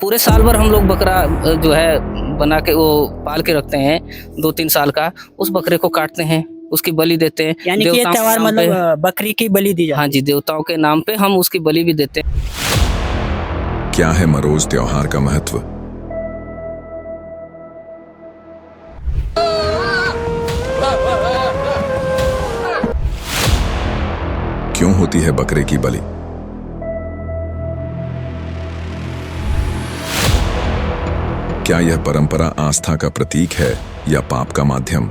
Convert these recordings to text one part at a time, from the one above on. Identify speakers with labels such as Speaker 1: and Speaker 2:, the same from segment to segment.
Speaker 1: पूरे साल भर हम लोग बकरा जो है बना के वो पाल के रखते हैं 2-3 साल का। उस बकरे को काटते हैं, उसकी बलि देते हैं।
Speaker 2: यानी कि ये
Speaker 1: देवताओं के
Speaker 2: त्योहार
Speaker 1: नाम पे।
Speaker 2: मतलब बकरी की बलि दी जाती
Speaker 1: हाँ जी, देवताओं के नाम पे हम उसकी बलि भी देते हैं।
Speaker 3: क्या है मरोज त्योहार का महत्व? क्यों होती है बकरे की बलि? क्या यह परंपरा आस्था का प्रतीक है या पाप का माध्यम?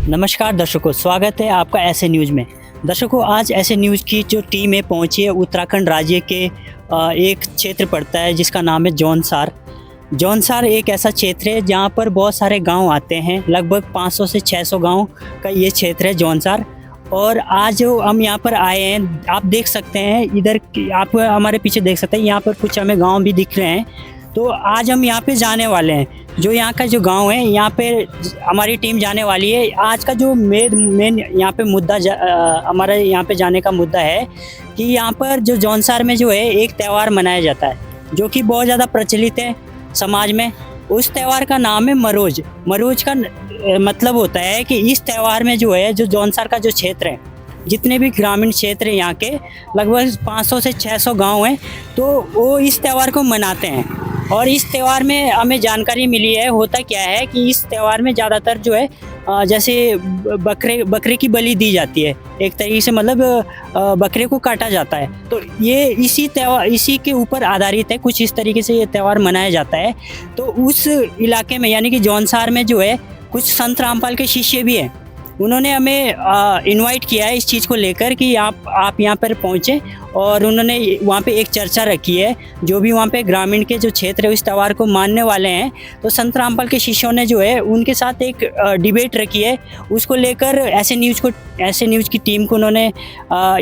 Speaker 2: नमस्कार दर्शकों, स्वागत है आपका ऐसे न्यूज़ में। दर्शकों, आज ऐसे न्यूज़ की जो टीम है पहुंची है उत्तराखंड राज्य के एक क्षेत्र पड़ता है जिसका नाम है जौनसार। जौनसार एक ऐसा क्षेत्र है जहां पर बहुत सारे गांव आते हैं। लगभग 500 से 600 गांव का ये क्षेत्र है जौनसार। और आज जो हम यहाँ पर आए हैं, आप देख सकते हैं इधर, आप हमारे पीछे देख सकते हैं, यहाँ पर कुछ हमें गांव भी दिख रहे हैं। तो आज हम यहाँ पे जाने वाले हैं, जो यहाँ का जो गांव है यहाँ पे हमारी टीम जाने वाली है। आज का जो मेन यहाँ पे मुद्दा हमारे यहाँ पे जाने का मुद्दा है कि यहाँ पर जो जौनसार में जो है एक त्यौहार मनाया जाता है जो कि बहुत ज़्यादा प्रचलित है समाज में। उस त्यौहार का नाम है मरोज। मरोज का मतलब होता है कि इस त्यौहार में जो है, जो जौनसार का जो क्षेत्र है, जितने भी ग्रामीण क्षेत्र हैं यहाँ के, लगभग 500 से 600 गांव हैं, तो वो इस त्यौहार को मनाते हैं। और इस त्यौहार में हमें जानकारी मिली है, होता क्या है कि इस त्यौहार में ज़्यादातर जो है जैसे बकरे की बलि दी जाती है, एक तरीके से मतलब बकरे को काटा जाता है। तो ये इसी के ऊपर आधारित है, कुछ इस तरीके से ये त्यौहार मनाया जाता है। तो उस इलाके में यानी कि जौनसार में जो है कुछ संत रामपाल के शिष्य भी हैं। उन्होंने हमें इनवाइट किया है इस चीज़ को लेकर कि आप यहाँ पर पहुँचें, और उन्होंने वहाँ पे एक चर्चा रखी है। जो भी वहाँ पे ग्रामीण के जो क्षेत्र है इस त्यौहार को मानने वाले हैं, तो संत रामपाल के शिष्यों ने जो है उनके साथ एक डिबेट रखी है। उसको लेकर ऐसे न्यूज़ की टीम को उन्होंने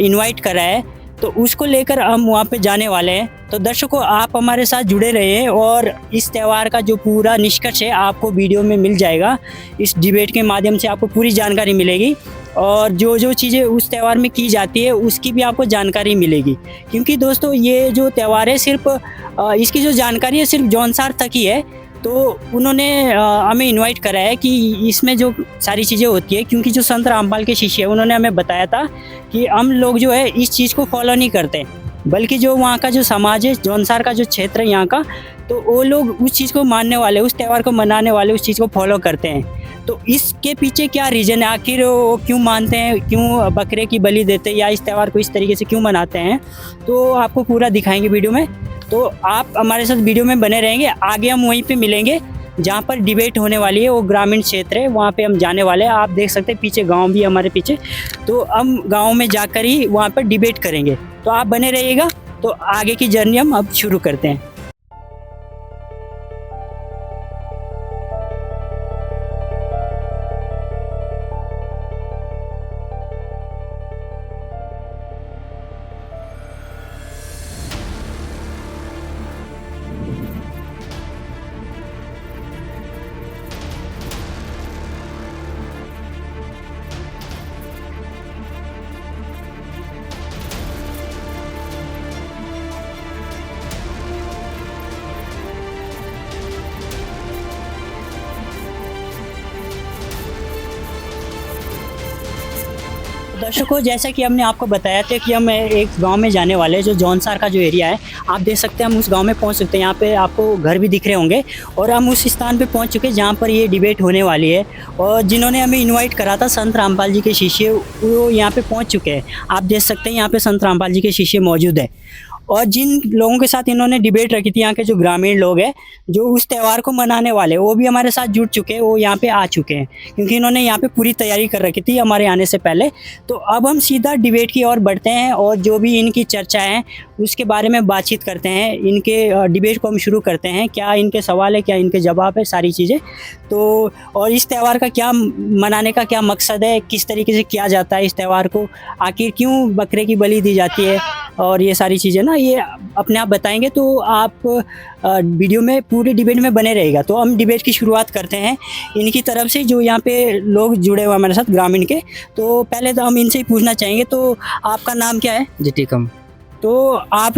Speaker 2: इनवाइट करा है, तो उसको लेकर हम वहाँ पे जाने वाले हैं। तो दर्शकों, आप हमारे साथ जुड़े रहिए और इस त्यौहार का जो पूरा निष्कर्ष है आपको वीडियो में मिल जाएगा। इस डिबेट के माध्यम से आपको पूरी जानकारी मिलेगी, और जो चीज़ें उस त्यौहार में की जाती है उसकी भी आपको जानकारी मिलेगी। क्योंकि दोस्तों, ये जो त्यौहार है सिर्फ इसकी जो जानकारी है सिर्फ जौनसार तक ही है। तो उन्होंने हमें इनवाइट करा है कि इसमें जो सारी चीज़ें होती है, क्योंकि जो संत रामपाल के शिष्य है उन्होंने हमें बताया था कि हम लोग जो है इस चीज़ को फॉलो नहीं करते, बल्कि जो वहाँ का जो समाज है, जौनसार का जो क्षेत्र है यहाँ का, तो वो लोग उस चीज़ को मानने वाले, उस त्यौहार को मनाने वाले, उस चीज़ को फॉलो करते हैं। तो इसके पीछे क्या रीज़न है, आखिर वो क्यों मानते हैं, क्यों बकरे की बलि देते हैं, या इस त्यौहार को इस तरीके से क्यों मनाते हैं, तो आपको पूरा दिखाएंगे वीडियो में। तो आप हमारे साथ वीडियो में बने रहेंगे। आगे हम वहीं पे मिलेंगे जहाँ पर डिबेट होने वाली है, वो ग्रामीण क्षेत्र है, वहाँ पे हम जाने वाले हैं। आप देख सकते हैं पीछे गांव भी हमारे पीछे, तो हम गांव में जाकर ही वहाँ पर डिबेट करेंगे। तो आप बने रहिएगा। तो आगे की जर्नी हम अब शुरू करते हैं। दर्शकों, जैसा कि हमने आपको बताया था कि हम एक गांव में जाने वाले हैं, जो जौनसार का जो एरिया है, आप देख सकते हैं हम उस गांव में पहुंच सकते हैं। यहाँ पे आपको घर भी दिख रहे होंगे, और हम उस स्थान पे पहुंच चुके हैं जहाँ पर ये डिबेट होने वाली है। और जिन्होंने हमें इनवाइट करा था, संत रामपाल जी के शिष्य, वो यहाँ पे पहुँच चुके हैं। आप देख सकते हैं यहाँ पे संत रामपाल जी के शिष्य मौजूद है। और जिन लोगों के साथ इन्होंने डिबेट रखी थी, यहाँ के जो ग्रामीण लोग हैं जो उस त्यौहार को मनाने वाले, वो भी हमारे साथ जुड़ चुके हैं, वो यहाँ पे आ चुके हैं, क्योंकि इन्होंने यहाँ पे पूरी तैयारी कर रखी थी हमारे आने से पहले। तो अब हम सीधा डिबेट की ओर बढ़ते हैं, और जो भी इनकी चर्चा है उसके बारे में बातचीत करते हैं। इनके डिबेट को हम शुरू करते हैं, क्या इनके सवाल है, क्या इनके जवाब है, सारी चीज़ें। तो और इस त्यौहार का क्या मनाने का क्या मकसद है, किस तरीके से किया जाता है इस त्यौहार को, आखिर क्यों बकरे की बलि दी जाती है, और ये सारी चीज़ें ना ये अपने आप बताएंगे। तो आप वीडियो में पूरे डिबेट में बने रहेगा। तो हम डिबेट की शुरुआत करते हैं इनकी तरफ से, जो यहाँ पे लोग जुड़े हुए हमारे साथ ग्रामीण के। तो पहले तो हम इनसे ही पूछना चाहेंगे, तो आपका नाम क्या है?
Speaker 4: जिटिकम।
Speaker 2: तो आप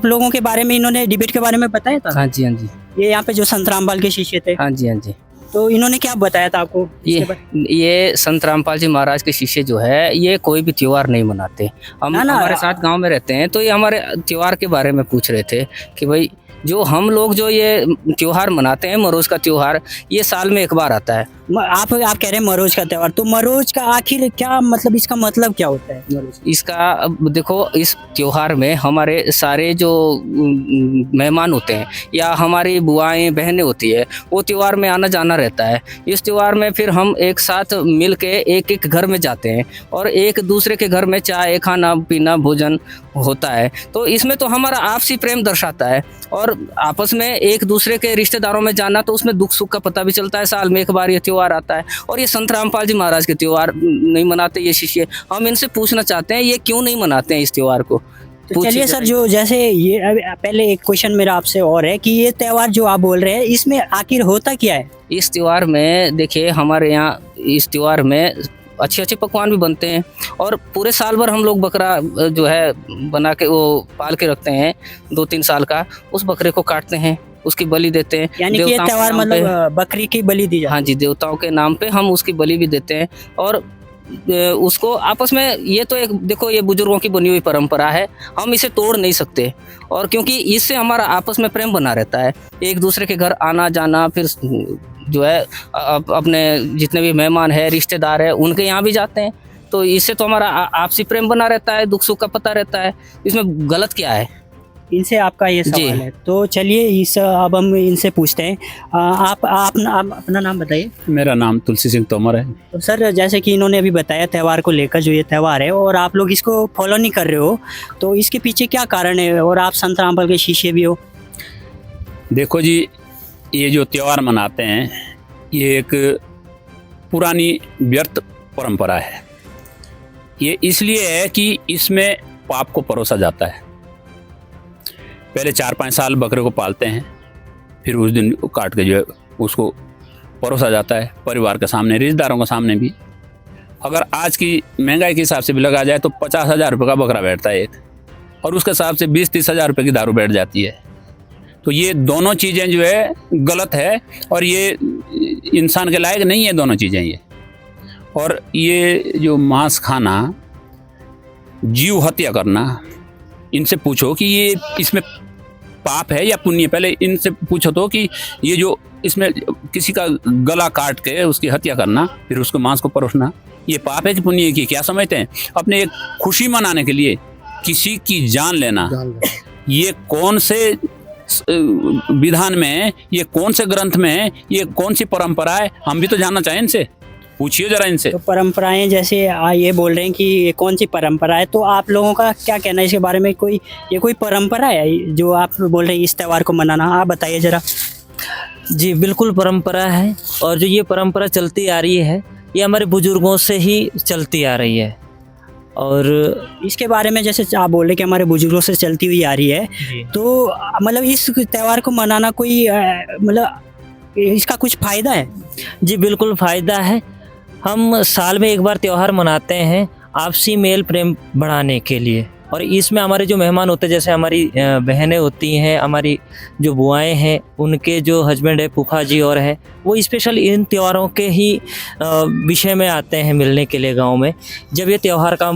Speaker 2: लोगों के बारे में इन्होंने डिबेट के बारे में बताया था?
Speaker 1: हाँ जी, हाँ जी।
Speaker 2: ये यहाँ पे जो संत रामपाल के शिष्य थे,
Speaker 1: हाँ जी, हाँ जी।
Speaker 2: तो इन्होंने क्या बताया था आपको इसके बारे?
Speaker 1: ये संत रामपाल जी महाराज के शिष्य जो है ये कोई भी त्योहार नहीं मनाते। हम
Speaker 2: ना,
Speaker 1: हमारे साथ गांव में रहते हैं, तो ये हमारे त्योहार के बारे में पूछ रहे थे कि भाई जो हम लोग जो ये त्योहार मनाते हैं, मरोज का त्योहार, ये साल में एक बार आता है।
Speaker 2: आप कह रहे हैं मरोज का त्योहार, तो मरोज का आखिर क्या मतलब, इसका मतलब क्या होता है मरोज?
Speaker 1: इसका अब देखो, इस त्योहार में हमारे सारे जो मेहमान होते हैं या हमारी बुआएं बहनें होती है, वो त्योहार में आना जाना रहता है। इस त्योहार में फिर हम एक साथ मिल के एक एक घर में जाते हैं और एक दूसरे के घर में चाय खाना पीना भोजन होता है। तो इसमें तो हमारा आपसी प्रेम दर्शाता है और आपस में एक दूसरे के रिश्तेदारों में जाना, तो उसमें दुख सुख का पता भी चलता है। साल में एक बार ये त्योहार आता है और ये संत रामपाल जी महाराज के त्योहार नहीं मनाते ये शिष्य। हम इनसे पूछना चाहते हैं ये क्यों नहीं मनाते हैं इस त्योहार को।
Speaker 2: तो चलिए सर, जो जैसे ये पहले एक क्वेश्चन मेरा आपसे और है कि ये त्योहार जो आप बोल रहे हैं, इसमें आखिर होता क्या है?
Speaker 1: इस त्योहार में देखिए, हमारे यहाँ इस त्योहार में अच्छे अच्छे पकवान भी बनते हैं और पूरे साल भर हम लोग बकरा जो है बना के वो पाल के रखते हैं 2-3 साल का। उस बकरे को काटते हैं, उसकी बलि देते हैं।
Speaker 2: यानी कि ये त्योहार मतलब बकरी की बलि दी जाती है?
Speaker 1: हाँ जी, देवताओं के नाम पे हम उसकी बलि भी देते हैं और उसको आपस में, ये तो एक देखो, ये बुजुर्गों की बनी हुई परंपरा है, हम इसे तोड़ नहीं सकते। और क्योंकि इससे हमारा आपस में प्रेम बना रहता है, एक दूसरे के घर आना जाना, फिर जो है अपने जितने भी मेहमान है रिश्तेदार है उनके यहाँ भी जाते हैं। तो इससे तो हमारा आपसी प्रेम बना रहता है, दुख सुख का पता रहता है। इसमें गलत क्या है?
Speaker 2: इनसे आपका ये सवाल है। तो चलिए अब हम इनसे पूछते हैं। आप अपना नाम बताइए।
Speaker 4: मेरा नाम तुलसी सिंह तोमर है।
Speaker 2: तो सर, जैसे कि इन्होंने अभी बताया त्योहार को लेकर, जो ये त्योहार है और आप लोग इसको फॉलो नहीं कर रहे हो, तो इसके पीछे क्या कारण है? और आप संत रामपाल के शिष्य भी हो।
Speaker 4: देखो जी, ये जो त्यौहार मनाते हैं ये एक पुरानी व्यर्थ परंपरा है। ये इसलिए है कि इसमें पाप को परोसा जाता है। पहले 4-5 साल बकरे को पालते हैं, फिर उस दिन काट के जो है उसको परोसा जाता है परिवार के सामने, रिश्तेदारों के सामने भी। अगर आज की महंगाई के हिसाब से भी लगा जाए तो 50,000 रुपये का बकरा बैठता है एक, और उसके हिसाब से 20-30 हज़ार रुपये की दारू बैठ जाती है। तो ये दोनों चीज़ें जो है गलत है और ये इंसान के लायक नहीं है दोनों चीज़ें ये। और ये जो मांस खाना, जीव हत्या करना, इनसे पूछो कि ये इसमें पाप है या पुण्य। पहले इनसे पूछो तो कि ये जो इसमें किसी का गला काट के उसकी हत्या करना, फिर उसको मांस को परोसना, ये पाप है कि पुण्य है? कि क्या समझते हैं? अपने एक खुशी मनाने के लिए किसी की जान लेना, ये कौन से विधान में है, ये कौन से ग्रंथ में है, ये कौन सी परंपरा है? हम भी तो जानना चाहें इनसे, पूछिए जरा इनसे।
Speaker 2: तो परंपराएं, जैसे ये बोल रहे हैं कि ये कौन सी परंपरा है, तो आप लोगों का क्या कहना है इसके बारे में? ये कोई परंपरा है जो आप बोल रहे हैं इस त्यौहार को मनाना? आप बताइए जरा।
Speaker 5: जी बिल्कुल परंपरा है, और जो ये परंपरा चलती आ रही है ये हमारे बुजुर्गों से ही चलती आ रही है। और
Speaker 2: इसके बारे में जैसे आप बोल रहे कि हमारे बुजुर्गों से चलती हुई आ रही है, तो मतलब इस त्यौहार को मनाना कोई मतलब इसका कुछ फ़ायदा है?
Speaker 5: जी बिल्कुल फ़ायदा है। हम साल में एक बार त्यौहार मनाते हैं आपसी मेल प्रेम बढ़ाने के लिए, और इसमें हमारे जो मेहमान होते हैं, जैसे हमारी बहनें होती हैं, हमारी जो बुआएं हैं, उनके जो हस्बैंड है, फूफा जी और है, वो स्पेशल इन त्योहारों के ही विषय में आते हैं मिलने के लिए गांव में, जब ये त्यौहार का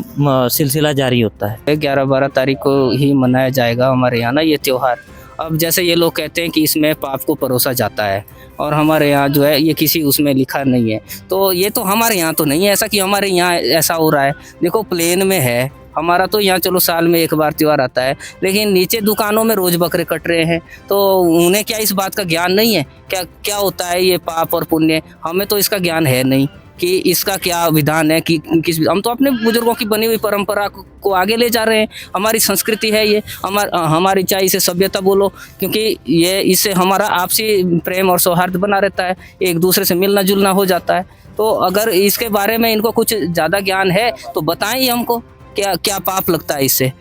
Speaker 5: सिलसिला जारी होता है।
Speaker 1: 11-12 तारीख को ही मनाया जाएगा हमारे यहाँ ना ये त्यौहार। अब जैसे ये लोग कहते हैं कि इसमें पाप को परोसा जाता है, और हमारे यहाँ जो है ये किसी उसमें लिखा नहीं है। तो ये तो हमारे यहाँ तो नहीं है ऐसा कि हमारे यहाँ ऐसा हो रहा है। देखो प्लेन में है, हमारा तो यहाँ चलो साल में एक बार त्यौहार आता है, लेकिन नीचे दुकानों में रोज बकरे कट रहे हैं। तो उन्हें क्या इस बात का ज्ञान नहीं है क्या होता है ये पाप और पुण्य? हमें तो इसका ज्ञान है नहीं कि इसका क्या विधान है कि हम तो अपने बुजुर्गों की बनी हुई परंपरा को आगे ले जा रहे हैं। हमारी संस्कृति है ये, हमारी चाहे इसे सभ्यता बोलो, क्योंकि ये इससे हमारा आपसी प्रेम और सौहार्द बना रहता है, एक दूसरे से मिलना जुलना हो जाता है। तो अगर इसके बारे में इनको कुछ ज़्यादा ज्ञान है तो बताएं ही हमको, क्या पाप लगता है इससे।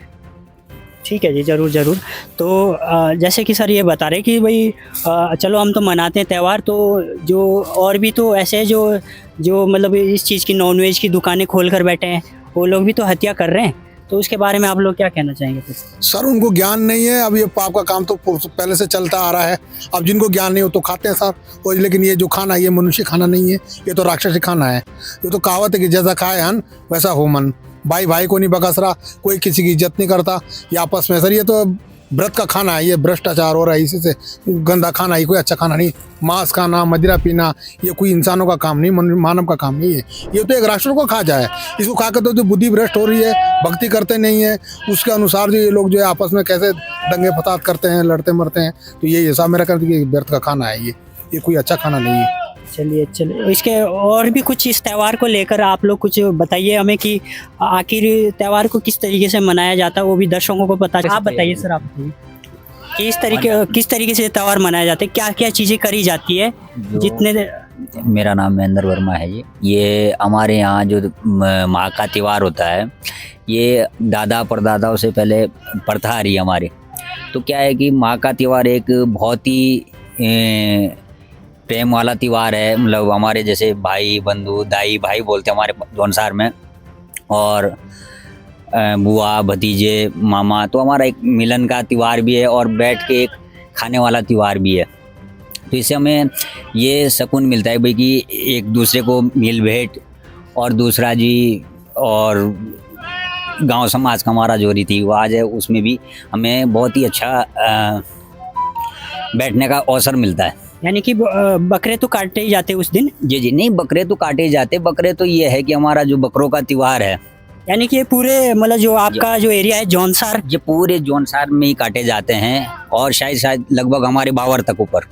Speaker 2: ठीक है जी, ज़रूर। तो जैसे कि सर ये बता रहे कि भाई चलो हम तो मनाते हैं त्यौहार, तो जो और भी तो ऐसे है जो मतलब इस चीज़ की नॉनवेज की दुकानें खोल कर बैठे हैं, वो लोग भी तो हत्या कर रहे हैं। तो उसके बारे में आप लोग क्या कहना चाहेंगे फिर?
Speaker 6: सर उनको ज्ञान नहीं है। अब ये पाप का काम तो पहले से चलता आ रहा है। अब जिनको ज्ञान नहीं हो तो खाते हैं सर। और लेकिन ये जो खाना ये मनुष्य खाना नहीं है, ये तो राक्षसी खाना है। ये तो कहावत है कि जैसा खाए हन वैसा हो मन। भाई भाई को नहीं बकस रहा, कोई किसी की इज्जत नहीं करता ये आपस में। सर ये तो व्रत का खाना है, ये भ्रष्टाचार हो रहा है। इसी से गंदा खाना, ये कोई अच्छा खाना नहीं। मांस खाना, मदिरा पीना, ये कोई इंसानों का काम नहीं, मानव का काम नहीं है। ये तो एक राष्ट्र को खा जाए। इसको खा कर तो जो बुद्धि भ्रष्ट हो रही है, भक्ति करते नहीं है, उसके अनुसार जो ये लोग जो है आपस में कैसे दंगे फसाद करते हैं, लड़ते मरते हैं। तो ये हिसाब मेरा कर ये व्यर्थ का खाना है। ये कोई अच्छा खाना नहीं है।
Speaker 2: चलिए इसके और भी कुछ इस त्यौहार को लेकर आप लोग कुछ बताइए हमें कि आखिर त्यौहार को किस तरीके से मनाया जाता है, वो भी दर्शकों को पता। आप बताइए सर, आप बताइए कि किस तरीके से त्यौहार मनाया जाता है, क्या क्या चीज़ें करी जाती है। जितने
Speaker 7: मेरा नाम महेंद्र वर्मा है। ये हमारे यहाँ जो माँ का त्यौहार होता है, ये दादा परदादाओं से पहले प्रथा आ रही है हमारे। तो क्या है कि माँ का त्यौहार एक बहुत ही प्रेम वाला त्यौहार है। मतलब हमारे जैसे भाई बंधु दाई भाई बोलते हैं हमारे जौनसार में, और बुआ भतीजे मामा। तो हमारा एक मिलन का त्यौहार भी है और बैठ के एक खाने वाला त्यौहार भी है। तो इससे हमें ये सुकून मिलता है भाई कि एक दूसरे को मिल भेंट, और दूसरा जी और गांव समाज का हमारा जो रीति रिवाज है उसमें भी हमें बहुत ही अच्छा बैठने का अवसर मिलता है।
Speaker 2: यानी कि बकरे तो काटे ही जाते उस दिन?
Speaker 7: जी नहीं, बकरे तो काटे जाते। बकरे तो ये है कि हमारा जो बकरों का त्यौहार है,
Speaker 2: यानी कि ये पूरे मतलब जो आपका जो एरिया है जौनसार,
Speaker 7: ये पूरे जौनसार में ही काटे जाते हैं, और शायद लगभग हमारे बावर तक ऊपर।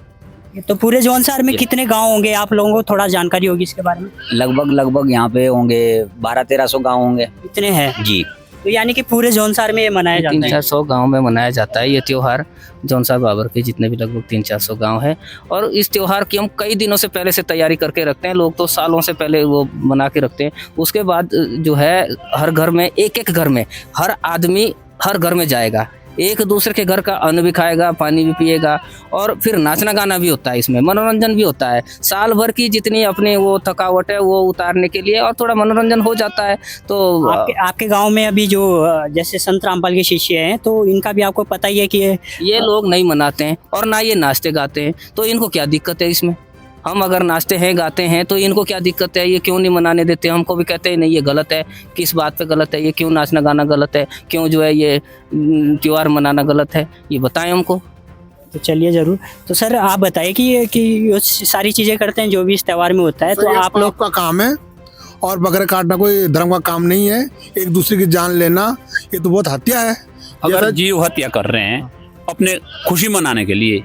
Speaker 2: तो पूरे जौनसार में कितने गांव होंगे? आप लोगों को थोड़ा जानकारी होगी इसके बारे में।
Speaker 7: लगभग यहाँ पे होंगे 1200-1300 गाँव होंगे।
Speaker 2: इतने हैं
Speaker 7: जी।
Speaker 2: तो यानी कि पूरे जौनसार में ये मनाया जाता है।
Speaker 1: 300-400 गांव में मनाया जाता है ये त्यौहार। जौनसार बाबर के जितने भी लगभग 300-400 गांव हैं, और इस त्यौहार की हम कई दिनों से पहले से तैयारी करके रखते हैं। लोग तो सालों से पहले वो बना के रखते हैं। उसके बाद जो है हर घर में, एक घर में हर आदमी हर घर में जाएगा, एक दूसरे के घर का अन्न भी खाएगा, पानी भी पिएगा, और फिर नाचना गाना भी होता है। इसमें मनोरंजन भी होता है। साल भर की जितनी अपनी वो थकावट है वो उतारने के लिए, और थोड़ा मनोरंजन हो जाता है। तो
Speaker 2: आपके गांव में अभी जो जैसे संत रामपाल के शिष्य हैं, तो इनका भी आपको पता ही है कि
Speaker 1: ये लोग नहीं मनाते हैं और ना ये नाचते गाते हैं। तो इनको क्या दिक्कत है इसमें? हम अगर नाचते हैं गाते हैं तो इनको क्या दिक्कत है? ये क्यों नहीं मनाने देते? हमको भी कहते हैं नहीं ये गलत है। किस बात पे गलत है? ये क्यों नाचना गाना गलत है? क्यों जो है ये त्यौहार मनाना गलत है? ये बताएं हमको।
Speaker 2: तो चलिए ज़रूर। तो सर आप बताइए कि ये सारी चीज़ें करते हैं जो भी इस त्यौहार में होता है, तो आप लोग
Speaker 6: का काम है। और बकरे काटना कोई धर्म का काम नहीं है। एक दूसरे की जान लेना ये तो बहुत हत्या है।
Speaker 4: अगर जीव हत्या कर रहे हैं अपने खुशी मनाने के लिए,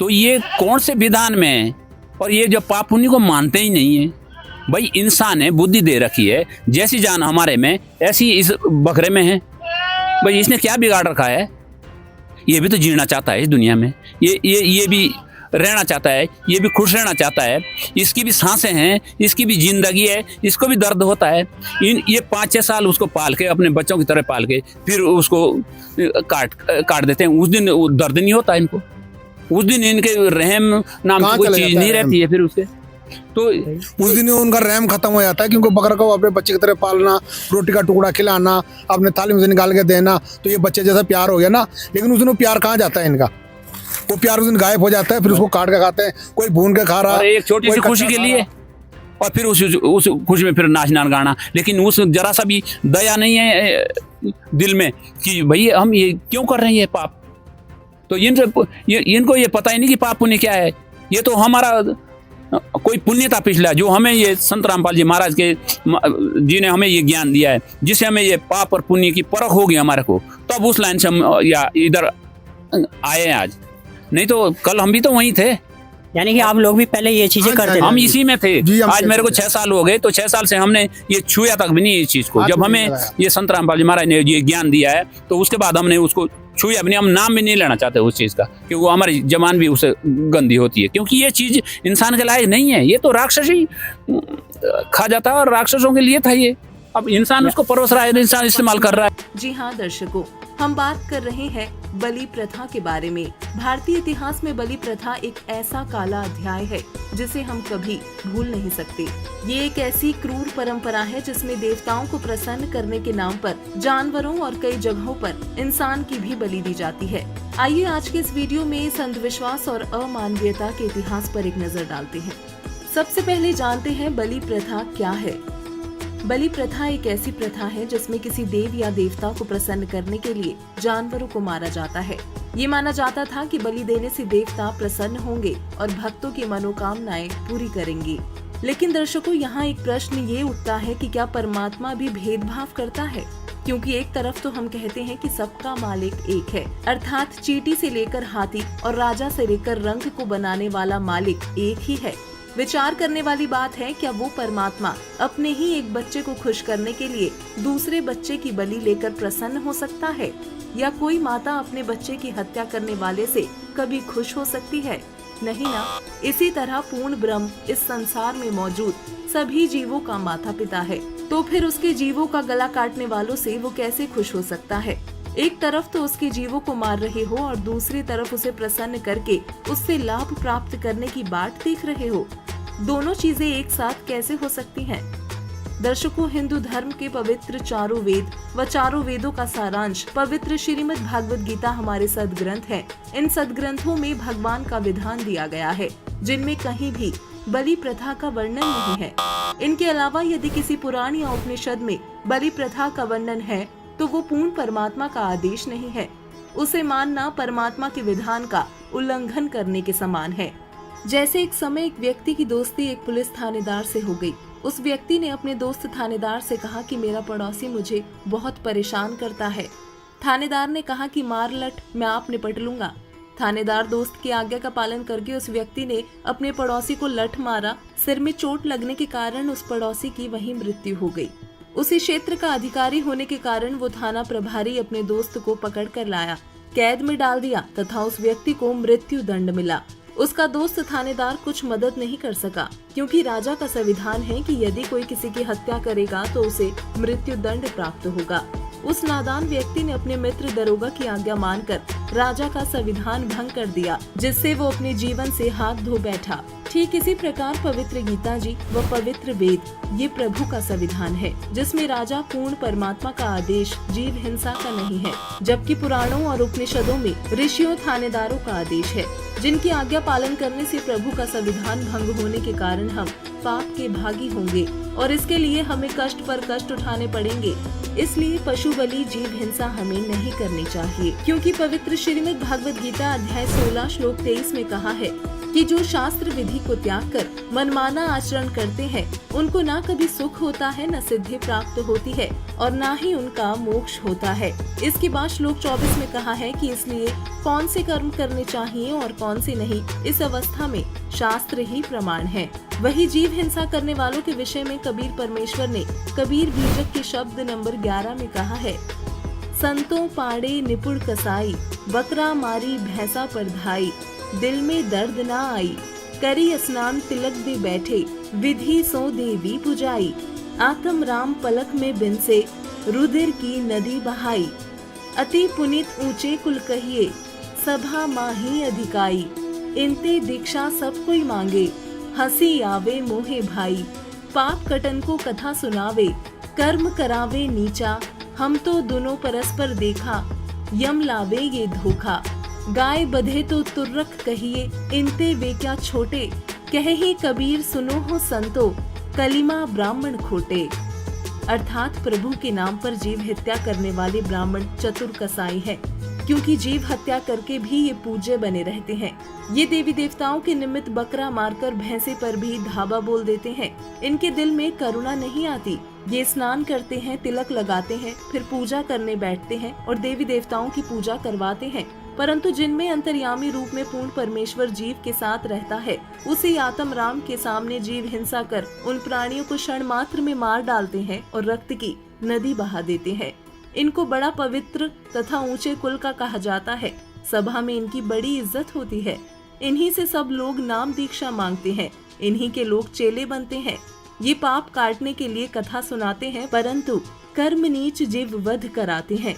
Speaker 4: तो ये कौन से विधान में है? और ये जो पाप पुण्य को मानते ही नहीं है। भाई इंसान है, बुद्धि दे रखी है, जैसी जान हमारे में ऐसी इस बकरे में है। भाई इसने क्या बिगाड़ रखा है? ये भी तो जीना चाहता है इस दुनिया में, ये भी रहना चाहता है, ये भी खुश रहना चाहता है। इसकी भी सांसें हैं, इसकी भी जिंदगी है, इसको भी दर्द होता है। ये 5-6 साल उसको पाल के, अपने बच्चों की तरह पाल के, फिर उसको काट देते हैं। उस दिन दर्द नहीं होता इनको, उस दिन इनके रहम नाम की कोई चीज नहीं रहती है। फिर उसके तो
Speaker 6: उस दिन उनका रहम खत्म हो जाता है, क्योंकि बकरा को अपने बच्चे की तरह पालना, रोटी का टुकड़ा खिलाना, अपने थाली में से निकाल के देना, तो ये बच्चे जैसा प्यार हो गया ना। लेकिन उस दिन वो प्यार कहाँ जाता है इनका? वो प्यार उस दिन गायब हो जाता है। फिर उसको काट के खाते हैं, कोई भून के खा रहा है
Speaker 4: एक छोटी सी खुशी के लिए, और फिर उस खुशी में फिर नाचना गाना। लेकिन उस जरा सा भी दया नहीं है दिल में कि भाई हम ये क्यों कर रहे हैं ये पाप। तो इनको ये पता ही नहीं कि पाप पुण्य क्या है। ये तो हमारा कोई पुण्य था पिछला, जो हमें ये संत रामपाल जी महाराज के जी ने हमें ये ज्ञान दिया है, जिससे हमें ये पाप और पुण्य की परख होगी हमारे को। तब उस लाइन से हम या इधर आए हैं आज। नहीं तो कल हम भी तो वहीं थे।
Speaker 2: यानी कि आप लोग भी पहले ये चीजें करते थे?
Speaker 4: हम इसी में थे। आज मेरे को 6 साल हो गए, तो 6 साल से हमने ये छुआ तक भी नहीं इस चीज को। जब हमें ये संत रामपाल जी महाराज ने ये ज्ञान दिया है, तो उसके बाद हमने उसको छुआ भी नहीं। हम नाम भी नहीं लेना चाहते उस चीज का, क्योंकि वो हमारी जबान भी उसे गंदी होती है। क्योंकि ये चीज इंसान के लायक नहीं है। ये तो राक्षस ही खा जाता है, और राक्षसों के लिए था ये। अब इंसान उसको परोस रहा है, इंसान इस्तेमाल कर रहा है।
Speaker 8: जी हाँ दर्शकों, हम बात कर रहे हैं बलि प्रथा के बारे में। भारतीय इतिहास में बलि प्रथा एक ऐसा काला अध्याय है जिसे हम कभी भूल नहीं सकते। ये एक ऐसी क्रूर परंपरा है जिसमें देवताओं को प्रसन्न करने के नाम पर जानवरों और कई जगहों पर इंसान की भी बलि दी जाती है। आइए आज के इस वीडियो में इस अंधविश्वास और अमानवीयता के इतिहास पर एक नजर डालते हैं। सबसे पहले जानते हैं बलि प्रथा क्या है। बलि प्रथा एक ऐसी प्रथा है जिसमें किसी देव या देवता को प्रसन्न करने के लिए जानवरों को मारा जाता है। ये माना जाता था कि बलि देने से देवता प्रसन्न होंगे और भक्तों की मनोकामनाएं पूरी करेंगे। लेकिन दर्शकों, यहाँ एक प्रश्न ये उठता है कि क्या परमात्मा भी भेदभाव करता है? क्योंकि एक तरफ तो हम कहते हैं कि सबका मालिक एक है, अर्थात चींटी से लेकर हाथी और राजा से लेकर रंग को बनाने वाला मालिक एक ही है। विचार करने वाली बात है, क्या वो परमात्मा अपने ही एक बच्चे को खुश करने के लिए दूसरे बच्चे की बलि लेकर प्रसन्न हो सकता है? या कोई माता अपने बच्चे की हत्या करने वाले से कभी खुश हो सकती है? नहीं ना। इसी तरह पूर्ण ब्रह्म इस संसार में मौजूद सभी जीवों का माता पिता है, तो फिर उसके जीवों का गला काटने वालों से वो कैसे खुश हो सकता है? एक तरफ तो उसके जीवों को मार रहे हो और दूसरी तरफ उसे प्रसन्न करके उससे लाभ प्राप्त करने की बाट देख रहे हो। दोनों चीजें एक साथ कैसे हो सकती हैं? दर्शकों, हिंदू धर्म के पवित्र चारों वेद व चारों वेदों का सारांश पवित्र श्रीमद् भागवत गीता हमारे सदग्रंथ है। इन सदग्रंथों में भगवान का विधान दिया गया है, जिनमें कहीं भी बलि प्रथा का वर्णन नहीं है। इनके अलावा यदि किसी पुराण या उपनिषद में बलि प्रथा का वर्णन है तो वो पूर्ण परमात्मा का आदेश नहीं है। उसे मानना परमात्मा के विधान का उल्लंघन करने के समान है। जैसे एक समय एक व्यक्ति की दोस्ती एक पुलिस थानेदार से हो गई। उस व्यक्ति ने अपने दोस्त थानेदार से कहा कि मेरा पड़ोसी मुझे बहुत परेशान करता है। थानेदार ने कहा कि मार लट, मैं आप निपट लूंगा। थानेदार दोस्त की आज्ञा का पालन करके उस व्यक्ति ने अपने पड़ोसी को लठ मारा। सिर में चोट लगने के कारण उस पड़ोसी की वहीं मृत्यु हो गई। उसी क्षेत्र का अधिकारी होने के कारण वो थाना प्रभारी अपने दोस्त को पकड़ कर लाया, कैद में डाल दिया तथा उस व्यक्ति को मृत्यु दंड मिला। उसका दोस्त थानेदार कुछ मदद नहीं कर सका, क्योंकि राजा का संविधान है कि यदि कोई किसी की हत्या करेगा तो उसे मृत्यु दंड प्राप्त होगा। उस नादान व्यक्ति ने अपने मित्र दरोगा की आज्ञा मानकर राजा का संविधान भंग कर दिया, जिससे वो अपने जीवन से हाथ धो बैठा। ठीक इसी प्रकार पवित्र गीता जी व पवित्र वेद ये प्रभु का संविधान है, जिसमें राजा पूर्ण परमात्मा का आदेश जीव हिंसा का नहीं है, जबकि पुराणों और उपनिषदों में ऋषियों थानेदारों का आदेश है, जिनकी आज्ञा पालन करने से प्रभु का संविधान भंग होने के कारण हम पाप के भागी होंगे और इसके लिए हमें कष्ट पर कष्ट उठाने पड़ेंगे। इसलिए पशु बलि, जीव हिंसा हमें नहीं करनी चाहिए, क्योंकि पवित्र श्रीमद् भागवत गीता अध्याय 16 श्लोक 23 में कहा है कि जो शास्त्र विधि को त्याग कर मनमाना आचरण करते हैं, उनको ना कभी सुख होता है, न सिद्धि प्राप्त होती है और ना ही उनका मोक्ष होता है। इसके बाद श्लोक 24 में कहा है कि इसलिए कौन से कर्म करने चाहिए और कौन से नहीं, इस अवस्था में शास्त्र ही प्रमाण है। वही जीव हिंसा करने वालों के विषय में कबीर परमेश्वर ने कबीर बीजक के शब्द नंबर 11 में कहा है, संतों पाड़े निपुण कसाई, बकरा मारी भैंसा पर धाई, दिल में दर्द ना आई, करी स्नान तिलक दे बैठे, विधि सो देवी पुजाई, आत्म राम पलक में बिनसे, रुधिर की नदी बहाई, अति पुनित ऊंचे कुल कहिए, सभा माही अधिकाई, इनते दीक्षा सब कोई मांगे, हंसी आवे मोहे भाई, पाप कटन को कथा सुनावे, कर्म करावे नीचा, हम तो दोनों परस्पर देखा, यम लावे ये धोखा, गाय बधे तो तुर्रक कहिए, इनते वे क्या छोटे, कहे कबीर सुनो हो संतो, कलिमा ब्राह्मण खोटे। अर्थात प्रभु के नाम पर जीव हत्या करने वाले ब्राह्मण चतुर कसाई है, क्योंकि जीव हत्या करके भी ये पूज्य बने रहते हैं। ये देवी देवताओं के निमित्त बकरा मारकर भैंसे पर भी धावा बोल देते हैं। इनके दिल में करुणा नहीं आती। ये स्नान करते हैं, तिलक लगाते हैं, फिर पूजा करने बैठते हैं और देवी देवताओं की पूजा करवाते हैं, परंतु जिनमें अंतर्यामी रूप में पूर्ण परमेश्वर जीव के साथ रहता है, उसी आत्म राम के सामने जीव हिंसा कर उन प्राणियों को क्षण मात्र में मार डालते हैं और रक्त की नदी बहा देते हैं। इनको बड़ा पवित्र तथा ऊंचे कुल का कहा जाता है। सभा में इनकी बड़ी इज्जत होती है। इन्हीं से सब लोग नाम दीक्षा मांगते हैं, इन्हीं के लोग चेले बनते हैं। ये पाप काटने के लिए कथा सुनाते हैं, परंतु कर्म नीच जीव वध कराते हैं।